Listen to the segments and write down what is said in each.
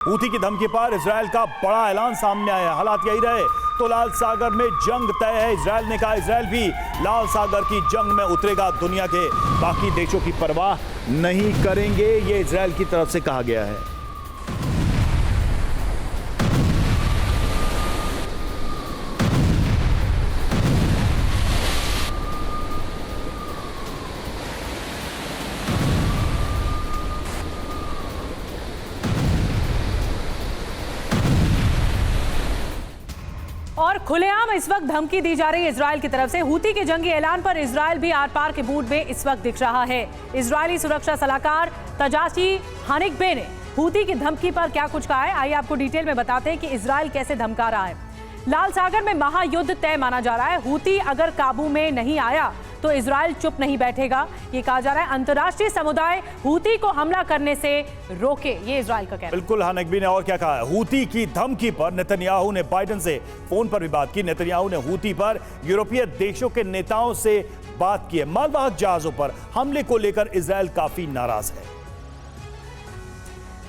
Houthi की धमकी पर इजरायल का बड़ा ऐलान सामने आया। हालात यही रहे तो लाल सागर में जंग तय है। इजरायल ने कहा इजरायल भी लाल सागर की जंग में उतरेगा। दुनिया के बाकी देशों की परवाह नहीं करेंगे, ये इजरायल की तरफ से कहा गया है। और खुलेआम इस वक्त धमकी दी जा रही है इजरायल की तरफ से। हूथी के जंगी ऐलान पर इजरायल भी आर पार के मूड में इस वक्त दिख रहा है। इजरायली सुरक्षा सलाहकार तजाशी हानिकबे ने हूथी की धमकी पर क्या कुछ कहा है, आइए आपको डिटेल में बताते हैं कि इजरायल कैसे धमका रहा है। लाल सागर में महायुद्ध तय माना जा रहा है। हूथी अगर काबू में नहीं आया तो इजरायल चुप नहीं बैठेगा। ये कहा जा रहा है अंतर्राष्ट्रीय समुदाय हूथी को हमला करने से रोके, ये इजरायल का कहना है। बिल्कुल, हानिकबी ने और क्या कहा है। हूथी की धमकी पर नेतन्याहू ने बाइडेन से फोन पर भी बात की। नेतन्याहू ने हूथी पर यूरोपीय देशों के नेताओं से बात की है। मालवाहक जहाजों पर हमले को लेकर इजरायल काफी नाराज है।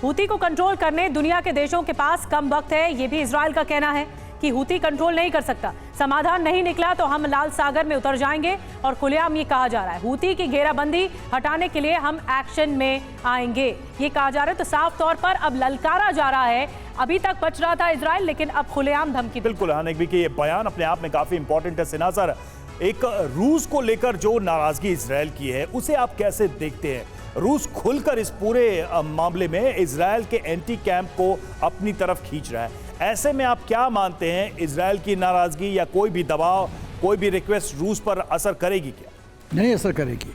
हूथी को कंट्रोल करने दुनिया के देशों के पास कम वक्त है, ये भी इजरायल का कहना है कि हूथी कंट्रोल नहीं कर सकता। समाधान नहीं निकला तो हम लाल सागर में उतर जाएंगे। और खुलेआम ये कहा जा रहा है हूथी की घेराबंदी हटाने के लिए हम एक्शन में आएंगे, ये कहा जा रहा है। तो साफ तौर पर अब ललकारा जा रहा है। अभी तक बच रहा था इजरायल, लेकिन अब खुलेआम धमकी। बिल्कुल, हानिकबी के ये बयान अपने आप में काफी इंपॉर्टेंट है। सिन्हा सर, एक रूस को लेकर जो नाराजगी इजरायल की है उसे आप कैसे देखते हैं? रूस खुलकर इस पूरे मामले में इजरायल के एंटी कैंप को अपनी तरफ खींच रहा है। ऐसे में आप क्या मानते हैं, इजरायल की नाराजगी या कोई भी दबाव, कोई भी रिक्वेस्ट रूस पर असर करेगी क्या? नहीं असर करेगी,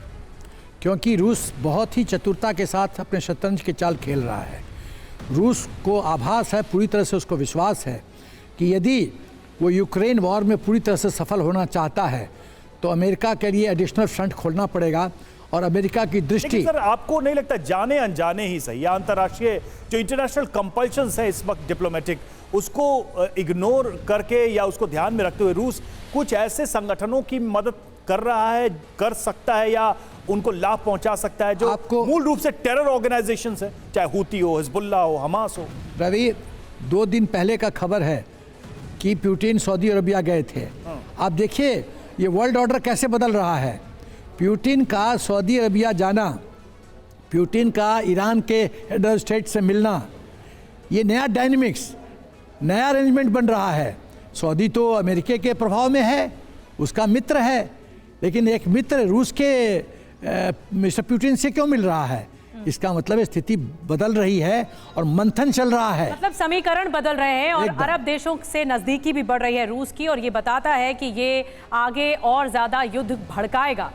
क्योंकि रूस बहुत ही चतुरता के साथ अपने शतरंज के चाल खेल रहा है। रूस को आभास है, पूरी तरह से उसको विश्वास है कि यदि वो यूक्रेन वॉर में पूरी तरह से सफल होना चाहता है तो अमेरिका के लिए एडिशनल फ्रंट खोलना पड़ेगा। और अमेरिका की दृष्टि, सर आपको नहीं लगता जाने अनजाने ही सही या अंतर्राष्ट्रीय जो इंटरनेशनल कंपल्शंस है इस वक्त डिप्लोमेटिक, उसको इग्नोर करके या उसको ध्यान में रखते हुए रूस कुछ ऐसे संगठनों की मदद कर रहा है, कर सकता है या उनको लाभ पहुंचा सकता है जो मूल रूप से टेरर ऑर्गेनाइजेशंस है, चाहे हूथी हो, हिजबुल्लाह हो, हमास हो? रवि, 2 दिन पहले का खबर है कि पुतिन सऊदी अरबिया गए थे। आप देखिए ये वर्ल्ड ऑर्डर कैसे बदल रहा है। पुतिन का सऊदी अरबिया जाना, पुतिन का ईरान के हेड ऑफ स्टेट से मिलना, ये नया डायनेमिक्स, नया अरेंजमेंट बन रहा है। सऊदी तो अमेरिका के प्रभाव में है, उसका मित्र है, लेकिन एक मित्र रूस के मिस्टर पुतिन से क्यों मिल रहा है? इसका मतलब स्थिति बदल रही है और मंथन चल रहा है, मतलब समीकरण बदल रहे हैं और अरब देशों से नजदीकी भी बढ़ रही है रूस की। और ये बताता है कि ये आगे और ज्यादा युद्ध भड़काएगा।